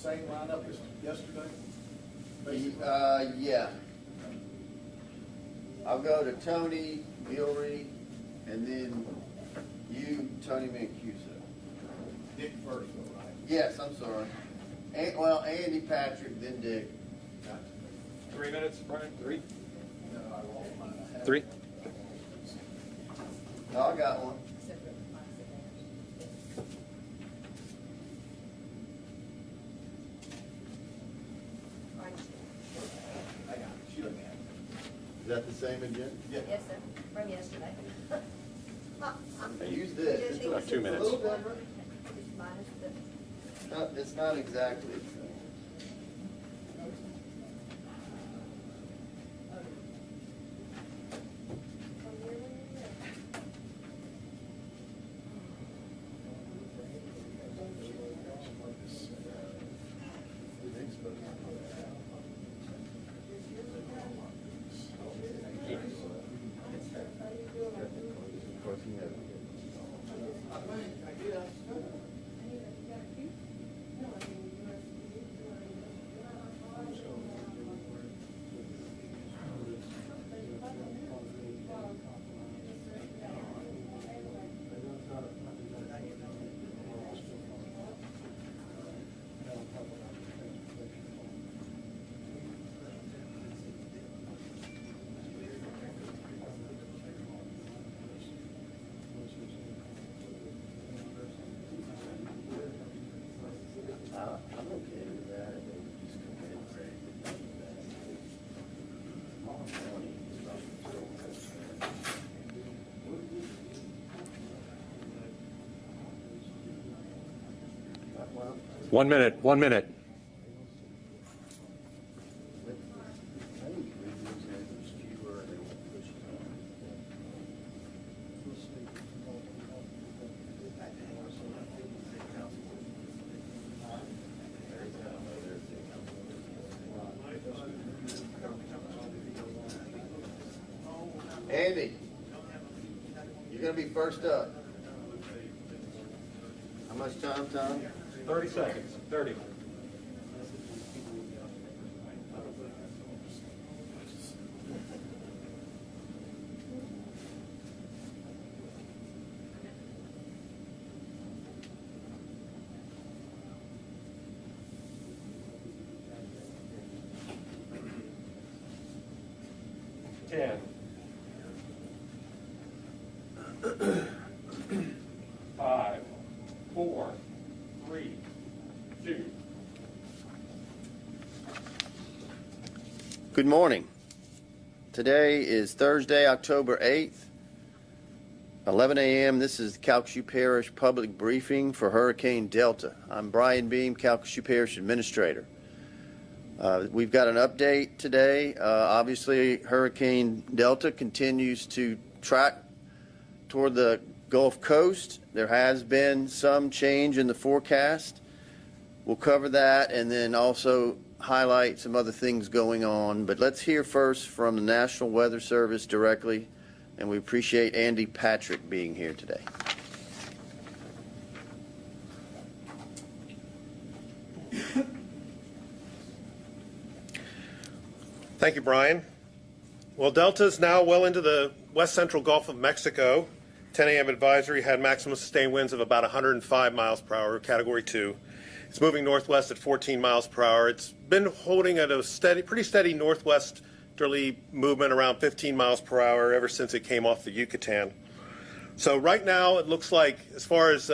same lineup as yesterday? Yeah. I'll go to Tony Gilready, and then you, Tony Mancuso. Dick first, though, right? Yes, I'm sorry. Well, Andy, Patrick, then Dick. 3 minutes, Brian? 3? No, I lost mine. I had 3? No, I got one. I got it. She doesn't have it. Is that the same agenda? Yeah. Yes, sir, from yesterday. Use this. It's about 2 It's minutes. a little different. It's minus the, No, it's not exactly the same. I'm okay with that. They just come in and say, well, 1 minute, 1 minute. I think reviews there's fewer and they won't push it on. Andy, you're gonna be first up. How much time, Tom? 30 seconds. 30. Ten. 5, 4, 3, 2. Good morning. Today is Thursday, October 8th, 11 a.m. This is the Calcasieu Parish public briefing for Hurricane Delta. I'm Brian Beam, Calcasieu Parish Administrator. We've got an update today. Obviously, Hurricane Delta continues to track toward the Gulf Coast. There has been some change in the forecast. We'll cover that and then also highlight some other things going on. But let's hear first from the National Weather Service directly, and we appreciate Andy Patrick being here today. Thank you, Brian. Well, Delta is now well into the west central Gulf of Mexico. 10 a.m. advisory had maximum sustained winds of about 105 miles per hour, Category 2. It's moving northwest at 14 miles per hour. It's been holding at a pretty steady northwesterly movement around 15 miles per hour ever since it came off the Yucatan. So right now it looks like, as far as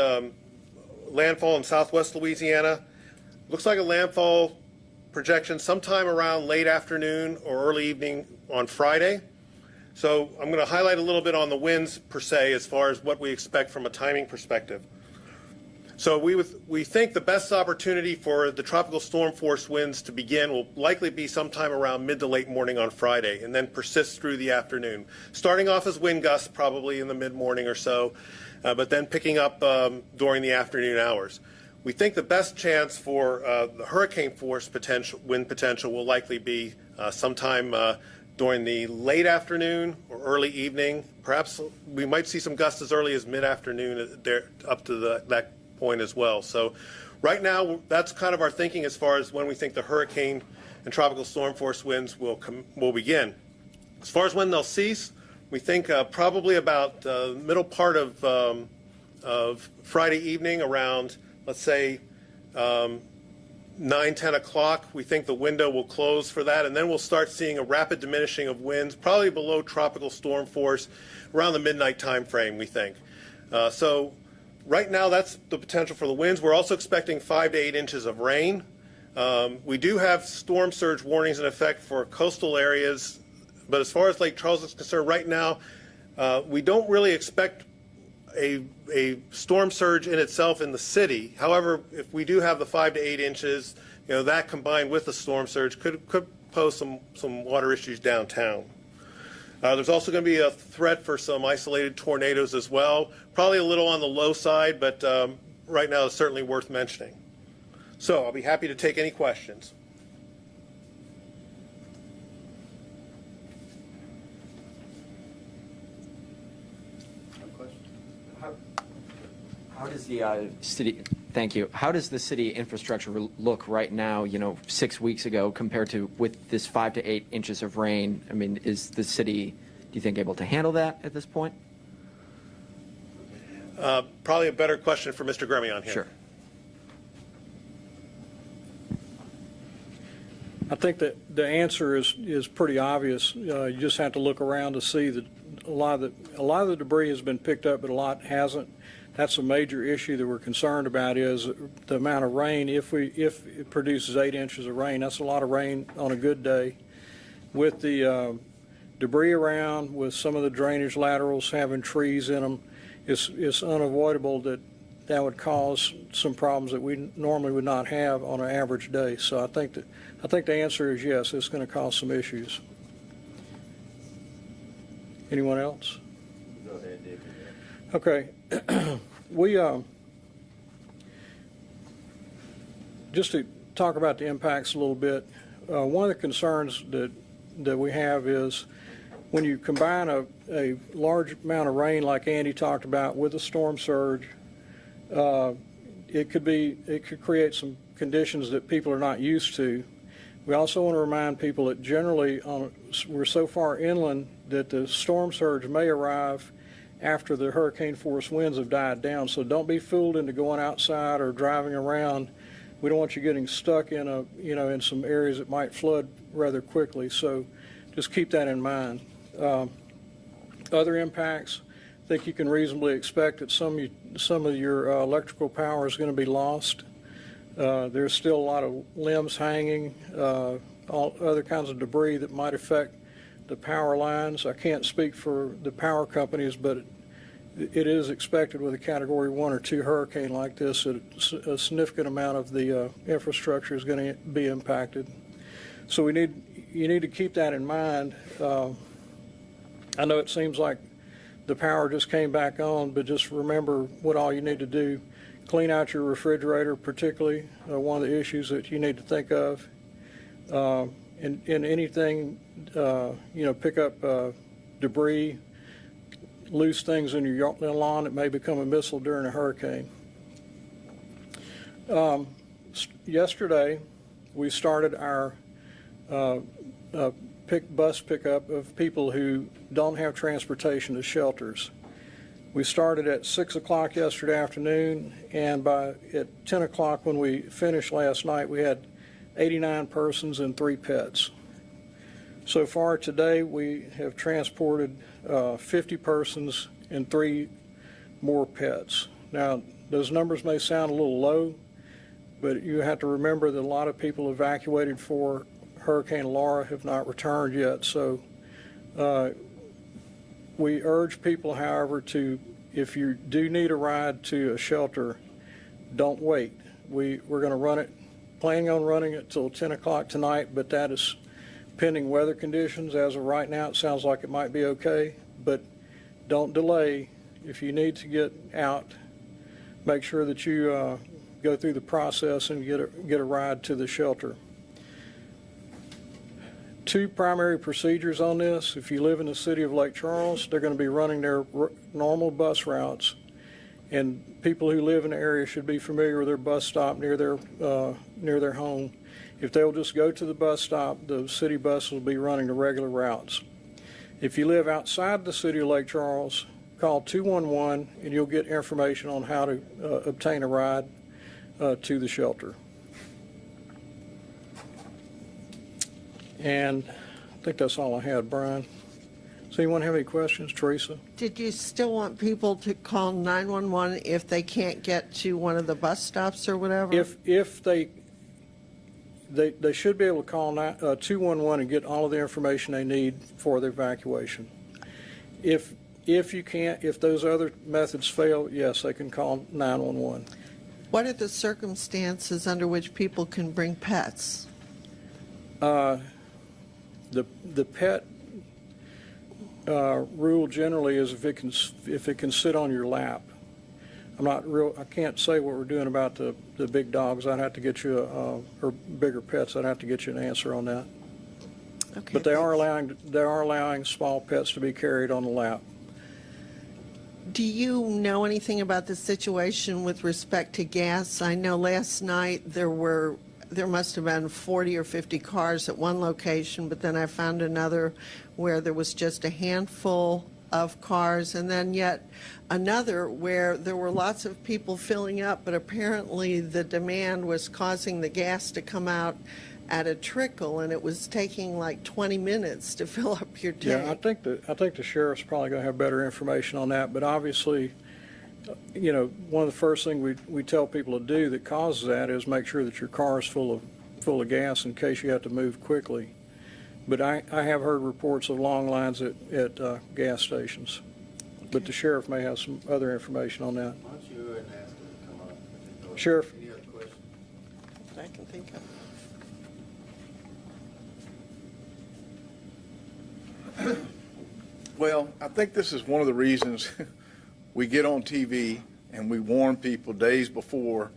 landfall in southwest Louisiana, looks like a landfall projection sometime around late afternoon or early evening on Friday. So I'm going to highlight a little bit on the winds per se as far as what we expect from a timing perspective. So we think the best opportunity for the tropical storm force winds to begin will likely be sometime around mid to late morning on Friday and then persist through the afternoon, starting off as wind gusts probably in the mid-morning or so, but then picking up during the afternoon hours. We think the best chance for the hurricane force wind potential will likely be sometime during the late afternoon or early evening. Perhaps we might see some gusts as early as mid-afternoon there up to that point as well. So right now, that's kind of our thinking as far as when we think the hurricane and tropical storm force winds will begin. As far as when they'll cease, we think probably about middle part of Friday evening around, let's say, 9, 10 o'clock. We think the window will close for that, and then we'll start seeing a rapid diminishing of winds, probably below tropical storm force, around the midnight time frame, we think. So right now, that's the potential for the winds. We're also expecting 5 to 8 inches of rain. We do have storm surge warnings in effect for coastal areas, but as far as Lake Charles is concerned, right now, we don't really expect a storm surge in itself in the city. However, if we do have the 5 to 8 inches, that combined with the storm surge could pose some water issues downtown. There's also going to be a threat for some isolated tornadoes as well. Probably a little on the low side, but right now it's certainly worth mentioning. So I'll be happy to take any questions. How does the city? Thank you. How does the city infrastructure look right now? 6 weeks ago, compared to with this 5 to 8 inches of rain. I mean, is the city, do you think, able to handle that at this point? Probably a better question for Mr. Gremion here. Sure. I think that the answer is pretty obvious. You just have to look around to see that a lot of the debris has been picked up, but a lot hasn't. That's a major issue that we're concerned about, is the amount of rain. If it produces 8 inches of rain, that's a lot of rain on a good day. With the debris around, with some of the drainage laterals having trees in them, it's unavoidable that would cause some problems that we normally would not have on an average day. So I think the answer is yes, it's going to cause some issues. Anyone else? Go ahead, David. Okay. We just to talk about the impacts a little bit, one of the concerns that we have is when you combine a large amount of rain like Andy talked about with a storm surge, it could create some conditions that people are not used to. We also want to remind people that generally we're so far inland that the storm surge may arrive after the hurricane force winds have died down. So don't be fooled into going outside or driving around. We don't want you getting stuck in in some areas that might flood rather quickly. So just keep that in mind. Other impacts, I think you can reasonably expect that some of your electrical power is going to be lost. There's still a lot of limbs hanging, all other kinds of debris that might affect the power lines. I can't speak for the power companies, but it is expected with a Category 1 or 2 hurricane like this that a significant amount of the infrastructure is going to be impacted. So you need to keep that in mind. I know it seems like the power just came back on, but just remember what all you need to do. Clean out your refrigerator, particularly one of the issues that you need to think of. And anything, pick up debris, loose things in your lawn that may become a missile during a hurricane. Yesterday, we started our bus pickup of people who don't have transportation to shelters. We started at 6 o'clock yesterday afternoon, and at 10 o'clock when we finished last night, we had 89 persons and 3 pets. So far today, we have transported 50 persons and 3 more pets. Now, those numbers may sound a little low, but you have to remember that a lot of people evacuated for Hurricane Laura have not returned yet. So we urge people, however, if you do need a ride to a shelter, don't wait. We're going to planning on running it till 10 o'clock tonight, but that is pending weather conditions. As of right now, it sounds like it might be okay, but don't delay. If you need to get out, make sure that you go through the process and get a ride to the shelter. 2 primary procedures on this. If you live in the city of Lake Charles, they're going to be running their normal bus routes. And people who live in the area should be familiar with their bus stop near their home. If they'll just go to the bus stop, the city bus will be running the regular routes. If you live outside the city of Lake Charles, call 211 and you'll get information on how to obtain a ride to the shelter. And I think that's all I had, Brian. Does anyone have any questions? Teresa? Did you still want people to call 911 if they can't get to one of the bus stops or whatever? If they should be able to call 211 and get all of the information they need for the evacuation. If you can't, if those other methods fail, yes, they can call 911. What are the circumstances under which people can bring pets? The pet rule generally is if it can sit on your lap. I can't say what we're doing about the big dogs. I'd have to get you or bigger pets. I'd have to get you an answer on that. Okay. But they are allowing small pets to be carried on the lap. Do you know anything about the situation with respect to gas? I know last night there must have been 40 or 50 cars at one location, but then I found another where there was just a handful of cars, and then yet another where there were lots of people filling up, but apparently the demand was causing the gas to come out at a trickle, and it was taking like 20 minutes to fill up your tank. Yeah, I think the sheriff's probably going to have better information on that, but obviously, one of the first things we tell people to do that causes that is make sure that your car is full of gas in case you have to move quickly. But I have heard reports of long lines at gas stations. But the sheriff may have some other information on that. Why don't you go ahead and ask them to come up? Sheriff? Any other questions? I can think of. Well, I think this is one of the reasons we get on TV and we warn people days before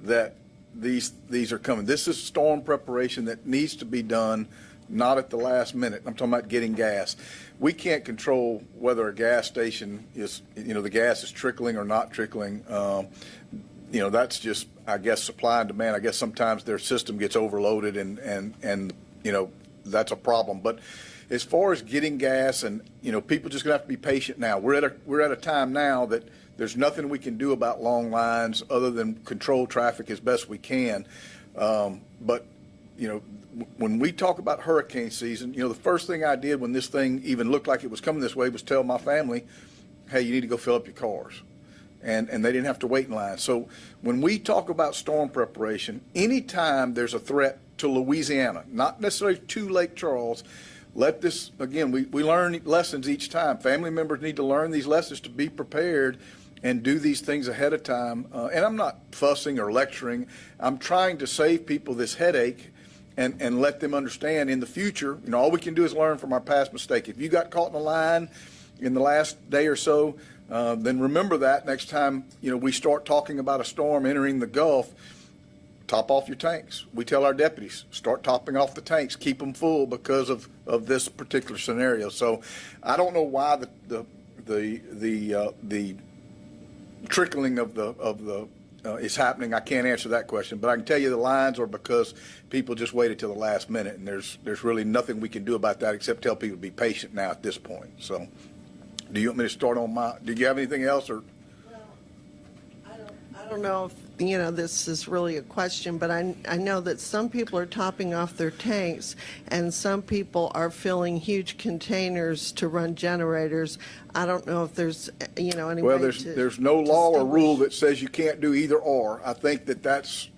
that these are coming. This is storm preparation that needs to be done, not at the last minute. I'm talking about getting gas. We can't control whether a gas station is, the gas is trickling or not trickling. That's just, I guess, supply and demand. I guess sometimes their system gets overloaded and that's a problem. But as far as getting gas and, people just gonna have to be patient now. We're at a time now that there's nothing we can do about long lines other than control traffic as best we can. But when we talk about hurricane season, the first thing I did when this thing even looked like it was coming this way was tell my family, hey, you need to go fill up your cars. And they didn't have to wait in line. So when we talk about storm preparation, anytime there's a threat to Louisiana, not necessarily to Lake Charles, let this, again, we learn lessons each time. Family members need to learn these lessons to be prepared and do these things ahead of time. And I'm not fussing or lecturing. I'm trying to save people this headache and let them understand in the future, all we can do is learn from our past mistake. If you got caught in a line in the last day or so, then remember that next time, we start talking about a storm entering the Gulf. Top off your tanks. We tell our deputies, start topping off the tanks, keep them full because of this particular scenario. So I don't know why the trickling of the is happening. I can't answer that question, but I can tell you the lines are because people just waited till the last minute, and there's really nothing we can do about that except tell people to be patient now at this point. So do you want me to start on did you have anything else or? I don't know if, this is really a question, but I know that some people are topping off their tanks and some people are filling huge containers to run generators. I don't know if there's, any Well, way there's no law or rule that says you can't do either or. I think that's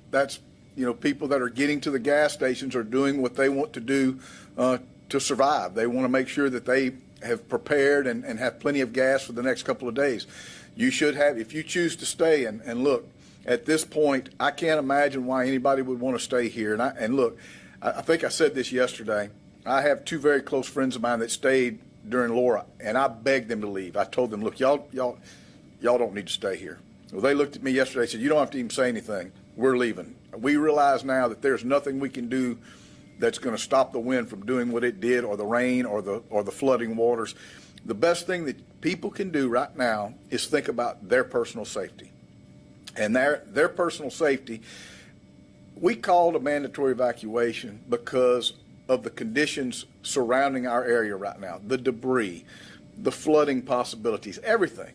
people that are getting to the gas stations are doing what they want to do to survive. They want to make sure that they have prepared and have plenty of gas for the next couple of days. You should have, if you choose to stay, and look, at this point, I can't imagine why anybody would want to stay here. And look, I think I said this yesterday. I have two very close friends of mine that stayed during Laura, and I begged them to leave. I told them, look, y'all don't need to stay here. Well, they looked at me yesterday and said, you don't have to even say anything. We're leaving. We realize now that there's nothing we can do that's going to stop the wind from doing what it did, or the rain, or the flooding waters. the best thing that people can do right now is think about their personal safety. And their personal safety, we called a mandatory evacuation because of the conditions surrounding our area right now, the debris, the flooding possibilities, everything.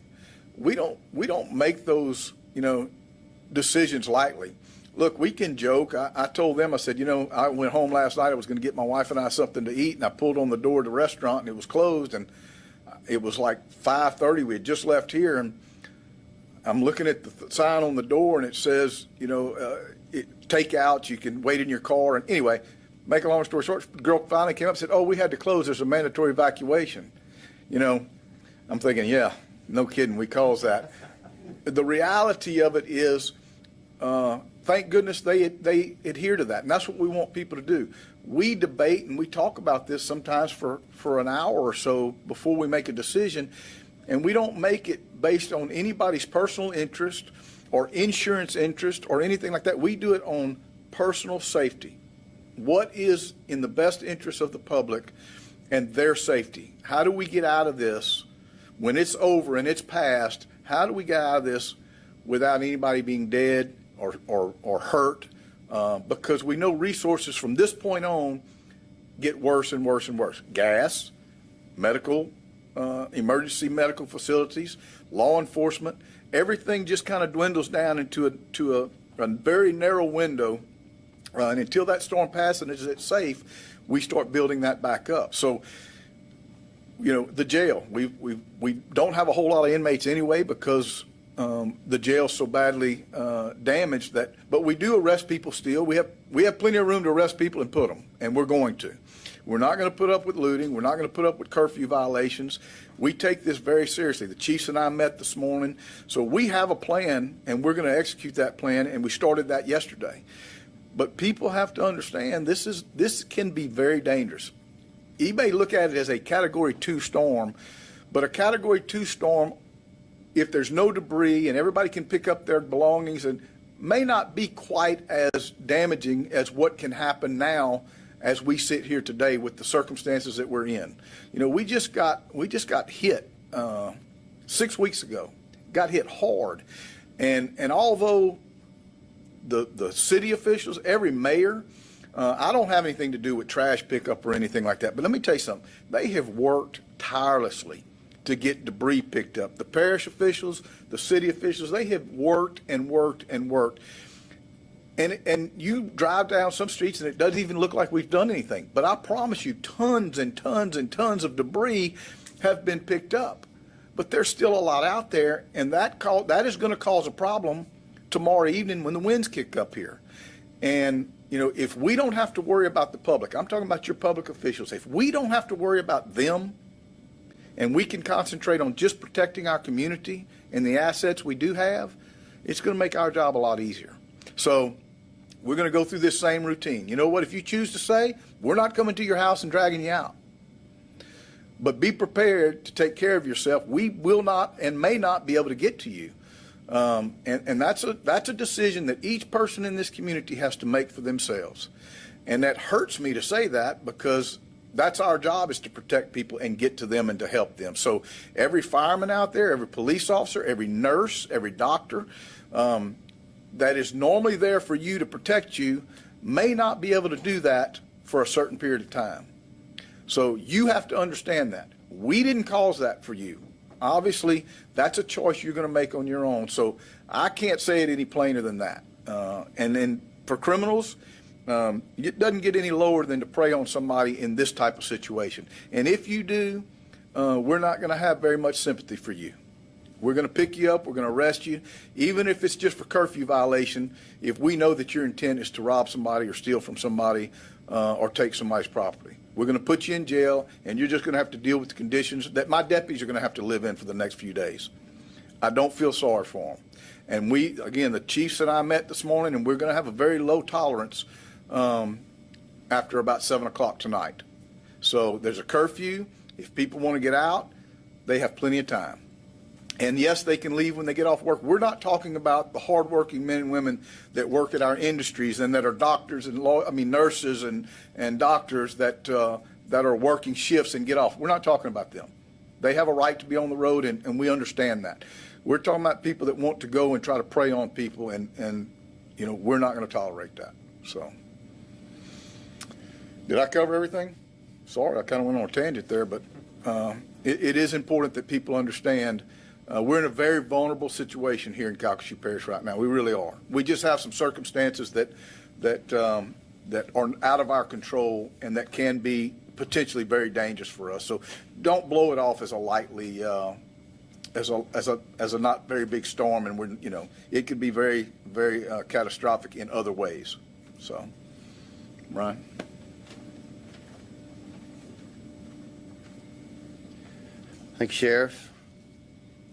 We don't make those, decisions lightly. Look, we can joke. I told them, I said, I went home last night. I was going to get my wife and I something to eat, and I pulled on the door of the restaurant, and it was closed, and it was like 5:30. We had just left here, and I'm looking at the sign on the door, and it says, take out, you can wait in your car. And anyway, make a long story short, the girl finally came up and said, oh, we had to close. There's a mandatory evacuation. I'm thinking, yeah, no kidding, we caused that. The reality of it is, thank goodness they adhere to that, and that's what we want people to do. We debate and we talk about this sometimes for an hour or so before we make a decision, and we don't make it based on anybody's personal interest or insurance interest or anything like that. We do it on personal safety. What is in the best interest of the public and their safety? How do we get out of this when it's over and it's past? How do we get out of this without anybody being dead or hurt? Because we know resources from this point on get worse and worse and worse. Gas, medical, emergency medical facilities, law enforcement, everything just kind of dwindles down into a very narrow window. And until that storm passes and it's safe, we start building that back up. So, the jail, we don't have a whole lot of inmates anyway because the jail's so badly damaged but we do arrest people still. We have plenty of room to arrest people and put them, and we're going to. We're not going to put up with looting. We're not going to put up with curfew violations. We take this very seriously. The chiefs and I met this morning, so we have a plan, and we're going to execute that plan, and we started that yesterday. But people have to understand this can be very dangerous. You may look at it as a Category 2 storm, but a Category 2 storm, if there's no debris and everybody can pick up their belongings, and may not be quite as damaging as what can happen now as we sit here today with the circumstances that we're in. We just got hit 6 weeks ago, got hit hard, and although the city officials, every mayor, I don't have anything to do with trash pickup or anything like that, but let me tell you something. They have worked tirelessly to get debris picked up. The parish officials, the city officials, they have worked and worked and worked. And you drive down some streets and it doesn't even look like we've done anything. But I promise you, tons and tons and tons of debris have been picked up. But there's still a lot out there, and that is going to cause a problem tomorrow evening when the winds kick up here. And if we don't have to worry about the public, I'm talking about your public officials, if we don't have to worry about them and we can concentrate on just protecting our community and the assets we do have, it's going to make our job a lot easier. So we're going to go through this same routine. You know what? If you choose to say, we're not coming to your house and dragging you out. But be prepared to take care of yourself. We will not and may not be able to get to you. And that's a decision that each person in this community has to make for themselves. And that hurts me to say that because that's our job, is to protect people and get to them and to help them. So every fireman out there, every police officer, every nurse, every doctor that is normally there for you to protect you may not be able to do that for a certain period of time. So you have to understand that. We didn't cause that for you. Obviously, that's a choice you're going to make on your own. So I can't say it any plainer than that. And then for criminals, it doesn't get any lower than to prey on somebody in this type of situation. And if you do, we're not going to have very much sympathy for you. We're going to pick you up. We're going to arrest you, even if it's just for curfew violation, if we know that your intent is to rob somebody or steal from somebody or take somebody's property. We're going to put you in jail, and you're just going to have to deal with the conditions that my deputies are going to have to live in for the next few days. I don't feel sorry for them. And again, the chiefs and I met this morning, and we're going to have a very low tolerance after about 7 o'clock tonight. So there's a curfew. If people want to get out, they have plenty of time. And yes, they can leave when they get off work. We're not talking about the hardworking men and women that work at our industries and that are doctors and nurses and doctors that are working shifts and get off. We're not talking about them. They have a right to be on the road, and we understand that. We're talking about people that want to go and try to prey on people, and you know, we're not going to tolerate that. So, did I cover everything? Sorry, I kind of went on a tangent there, but it is important that people understand we're in a very vulnerable situation here in Calcasieu Parish right now. We really are. We just have some circumstances that are out of our control and that can be potentially very dangerous for us. So don't blow it off as a lightly, as a not very big storm, and it could be very, very catastrophic in other ways. So, Brian. Thank you, Sheriff.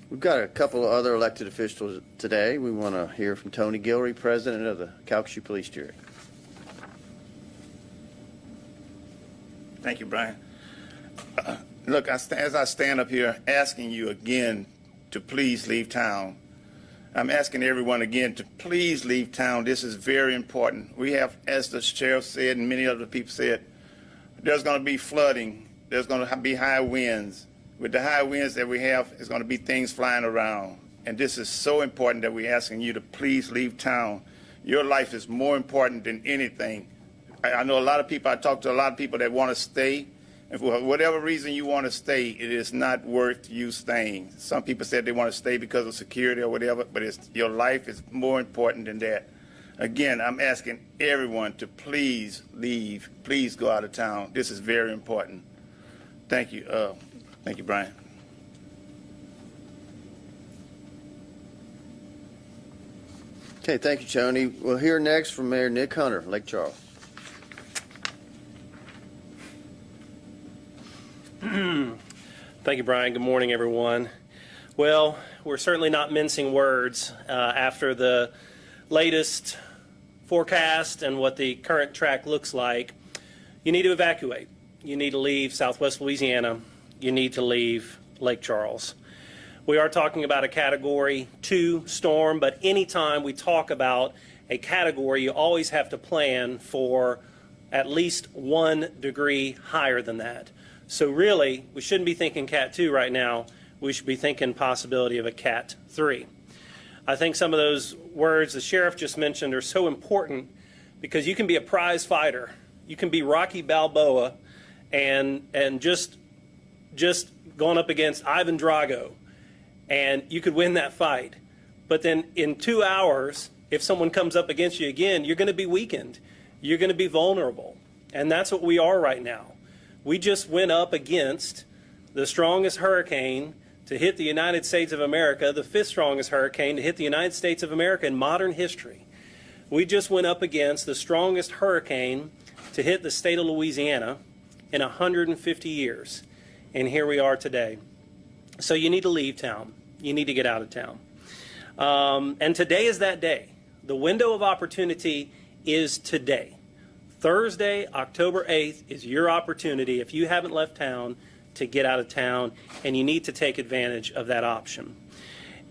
We've got a couple of other elected officials today. We want to hear from Tony Guillory, President of the Calcasieu Police District. Thank you, Brian. Look, as I stand up here asking you again to please leave town, I'm asking everyone again to please leave town. This is very important. We have, as the sheriff said and many other people said, there's going to be flooding. There's going to be high winds. With the high winds that we have, there's going to be things flying around. And this is so important that we're asking you to please leave town. Your life is more important than anything. I know a lot of people, I talk to a lot of people that want to stay. And for whatever reason you want to stay, it is not worth you staying. Some people said they want to stay because of security or whatever, but your life is more important than that. Again, I'm asking everyone to please leave. Please go out of town. This is very important. Thank you. Thank you, Brian. Okay, thank you, Tony. We'll hear next from Mayor Nick Hunter, Lake Charles. Thank you, Brian. Good morning, everyone. Well, we're certainly not mincing words after the latest forecast and what the current track looks like. You need to evacuate. You need to leave Southwest Louisiana. You need to leave Lake Charles. We are talking about a Category 2 storm, but anytime we talk about a category, you always have to plan for at least 1 degree higher than that. So really, we shouldn't be thinking Cat 2 right now. We should be thinking possibility of a Cat 3. I think some of those words the sheriff just mentioned are so important because you can be a prize fighter. You can be Rocky Balboa and just going up against Ivan Drago, and you could win that fight. But then in 2 hours, if someone comes up against you again, you're going to be weakened. You're going to be vulnerable. And that's what we are right now. We just went up against the strongest hurricane to hit the United States of America, the 5th strongest hurricane to hit the United States of America in modern history. We just went up against the strongest hurricane to hit the state of Louisiana in 150 years. And here we are today. So you need to leave town. You need to get out of town. And today is that day. The window of opportunity is today. Thursday, October 8th is your opportunity, if you haven't left town, to get out of town, and you need to take advantage of that option.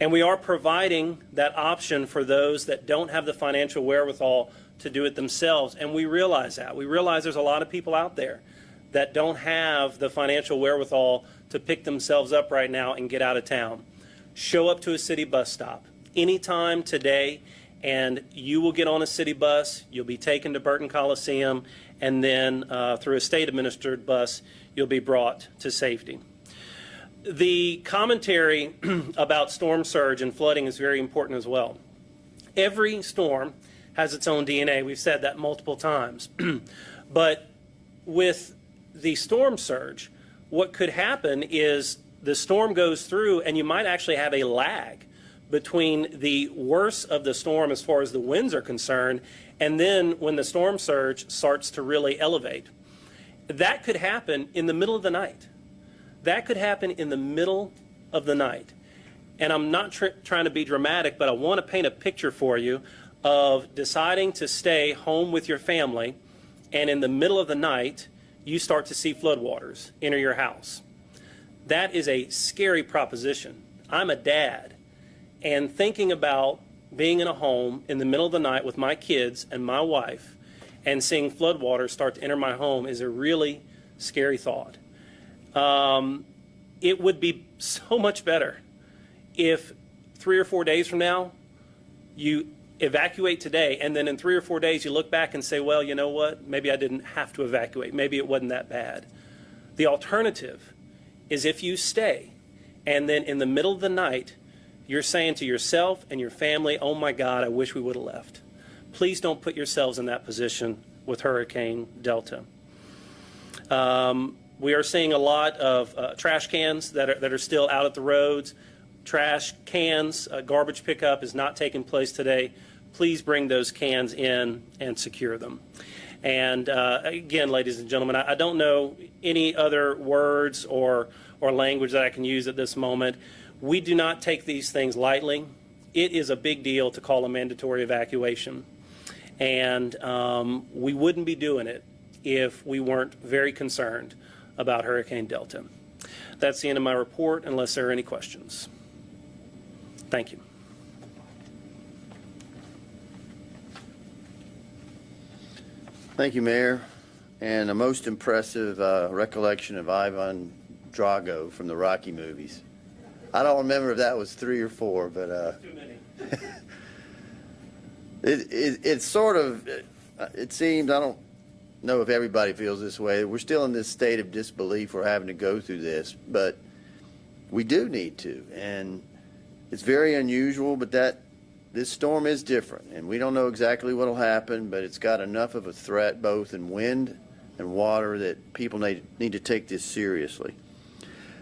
And we are providing that option for those that don't have the financial wherewithal to do it themselves, and we realize that. We realize there's a lot of people out there that don't have the financial wherewithal to pick themselves up right now and get out of town. Show up to a city bus stop anytime today, and you will get on a city bus. You'll be taken to Burton Coliseum, and then through a state-administered bus, you'll be brought to safety. The commentary about storm surge and flooding is very important as well. Every storm has its own DNA. We've said that multiple times. But with the storm surge, what could happen is the storm goes through, and you might actually have a lag between the worst of the storm as far as the winds are concerned, and then when the storm surge starts to really elevate. That could happen in the middle of the night. That could happen in the middle of the night. And I'm not trying to be dramatic, but I want to paint a picture for you of deciding to stay home with your family, and in the middle of the night, you start to see floodwaters enter your house. That is a scary proposition. I'm a dad, and thinking about being in a home in the middle of the night with my kids and my wife and seeing floodwaters start to enter my home is a really scary thought. it would be so much better if 3 or 4 days from now you evacuate today, and then in 3 or 4 days you look back and say, well, you know what, maybe I didn't have to evacuate, maybe it wasn't that bad. The alternative is if you stay and then in the middle of the night you're saying to yourself and your family, oh my God, I wish we would have left. Please don't put yourselves in that position with Hurricane Delta. We are seeing a lot of trash cans that are still out at the roads. Trash cans, garbage pickup is not taking place today. Please bring those cans in and secure them. And again, ladies and gentlemen, I don't know any other words or language that I can use at this moment. We do not take these things lightly. It is a big deal to call a mandatory evacuation. And we wouldn't be doing it if we weren't very concerned about Hurricane Delta. That's the end of my report, unless there are any questions. Thank you. Thank you, Mayor. And a most impressive recollection of Ivan Drago from the Rocky movies. I don't remember if that was 3 or 4, but Too many. it's sort of, it seems, I don't know if everybody feels this way. We're still in this state of disbelief we're having to go through this, but we do need to. And it's very unusual, but this storm is different, and we don't know exactly what will happen, but it's got enough of a threat, both in wind and water, that people need to take this seriously.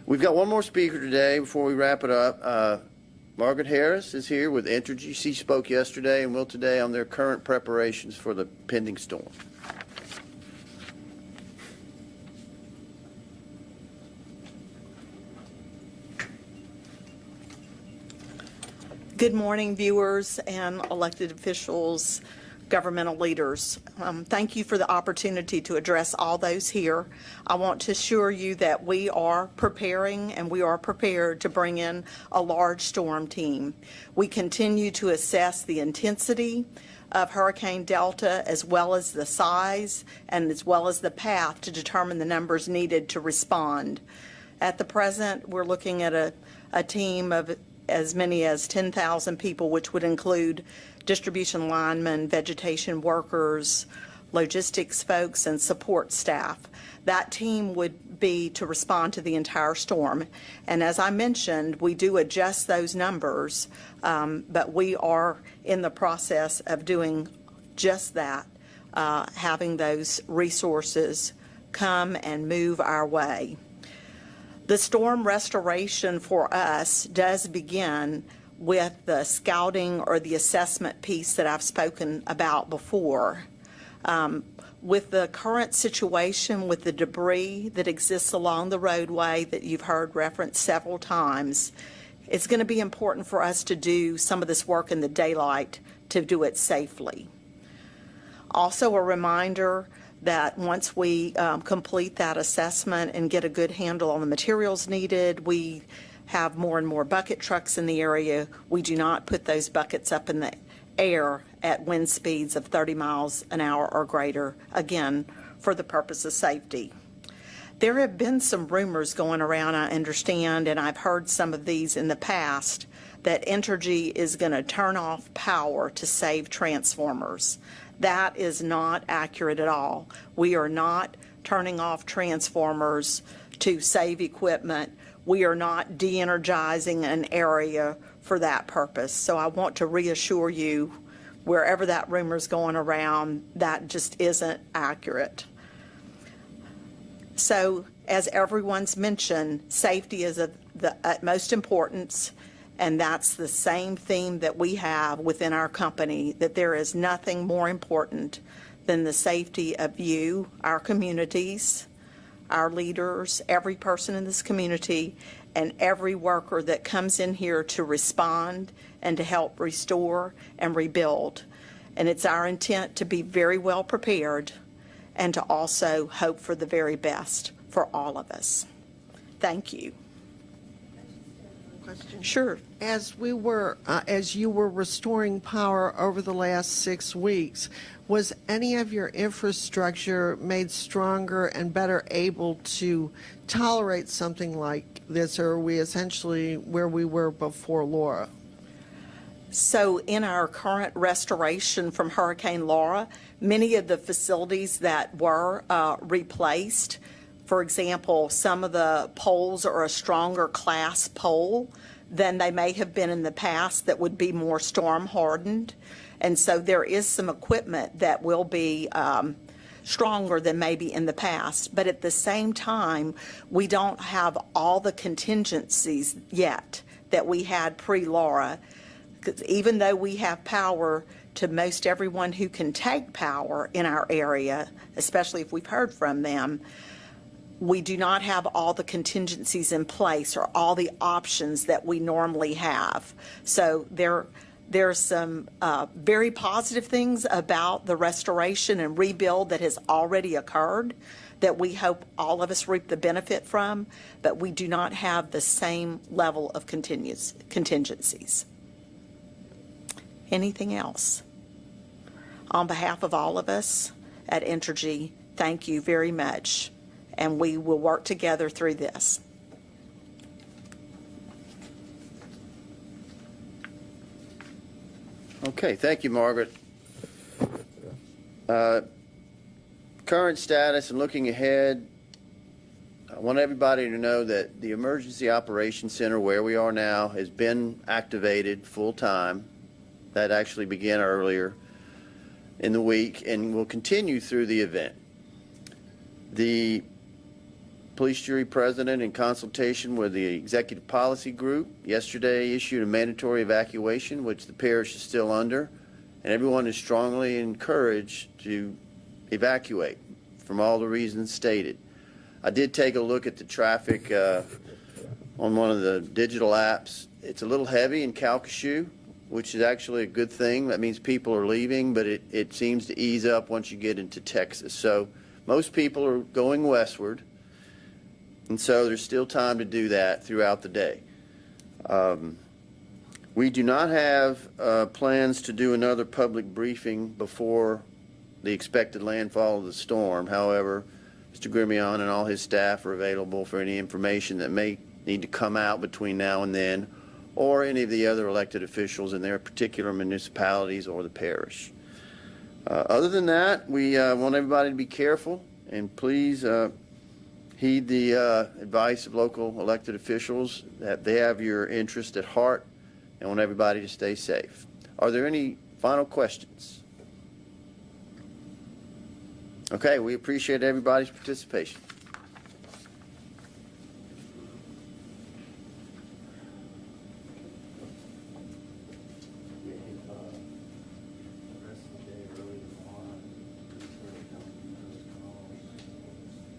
We've got one more speaker today before we wrap it up. Margaret Harris is here with Entergy. She spoke yesterday and will today on their current preparations for the pending storm. Good morning, viewers and elected officials, governmental leaders. Thank you for the opportunity to address all those here. I want to assure you that we are preparing and we are prepared to bring in a large storm team. We continue to assess the intensity of Hurricane Delta, as well as the size and as well as the path, to determine the numbers needed to respond. At the present, we're looking at a team of as many as 10,000 people, which would include distribution linemen, vegetation workers, logistics folks, and support staff. That team would be to respond to the entire storm. And as I mentioned, we do adjust those numbers, but we are in the process of doing just that, having those resources come and move our way. The storm restoration for us does begin with the scouting or the assessment piece that I've spoken about before. With the current situation with the debris that exists along the roadway that you've heard referenced several times, it's going to be important for us to do some of this work in the daylight to do it safely. Also, a reminder that once we complete that assessment and get a good handle on the materials needed, we have more and more bucket trucks in the area. We do not put those buckets up in the air at wind speeds of 30 miles an hour or greater, again, for the purpose of safety. There have been some rumors going around, I understand, and I've heard some of these in the past, that Entergy is going to turn off power to save transformers. That is not accurate at all. We are not turning off transformers to save equipment. We are not de-energizing an area for that purpose. So I want to reassure you, wherever that rumor is going around, that just isn't accurate. So as everyone's mentioned, safety is of the utmost importance. And that's the same theme that we have within our company, that there is nothing more important than the safety of you, our communities, our leaders, every person in this community, and every worker that comes in here to respond and to help restore and rebuild. And it's our intent to be very well prepared and to also hope for the very best for all of us. Thank you. question? Sure. As you were restoring power over the last 6 weeks, was any of your infrastructure made stronger and better able to tolerate something like this, or are we essentially where we were before Laura? So in our current restoration from Hurricane Laura, many of the facilities that were replaced, for example, some of the poles are a stronger class pole than they may have been in the past that would be more storm hardened. And so there is some equipment that will be stronger than maybe in the past. But at the same time, we don't have all the contingencies yet that we had pre-Laura. 'Cause even though we have power to most everyone who can take power in our area, especially if we've heard from them, we do not have all the contingencies in place or all the options that we normally have. So there's some very positive things about the restoration and rebuild that has already occurred that we hope all of us reap the benefit from, but we do not have the same level of contingencies. Anything else? On behalf of all of us at Entergy, thank you very much, and we will work together through this. Okay, thank you, Margaret. Current status and looking ahead, I want everybody to know that the Emergency Operations Center where we are now has been activated full-time. That actually began earlier in the week and will continue through the event. The police jury president, in consultation with the executive policy group, yesterday issued a mandatory evacuation, which the parish is still under, and everyone is strongly encouraged to evacuate from all the reasons stated. I did take a look at the traffic on one of the digital apps. It's a little heavy in Calcasieu, which is actually a good thing. That means people are leaving, but it seems to ease up once you get into Texas. So most people are going westward, and so there's still time to do that throughout the day. We do not have plans to do another public briefing before the expected landfall of the storm. However, Mr. Grimion and all his staff are available for any information that may need to come out between now and then, or any of the other elected officials in their particular municipalities or the parish. Other than that, we want everybody to be careful and please heed the advice of local elected officials, that they have your interest at heart, and want everybody to stay safe. Are there any final questions? Okay, we appreciate everybody's participation.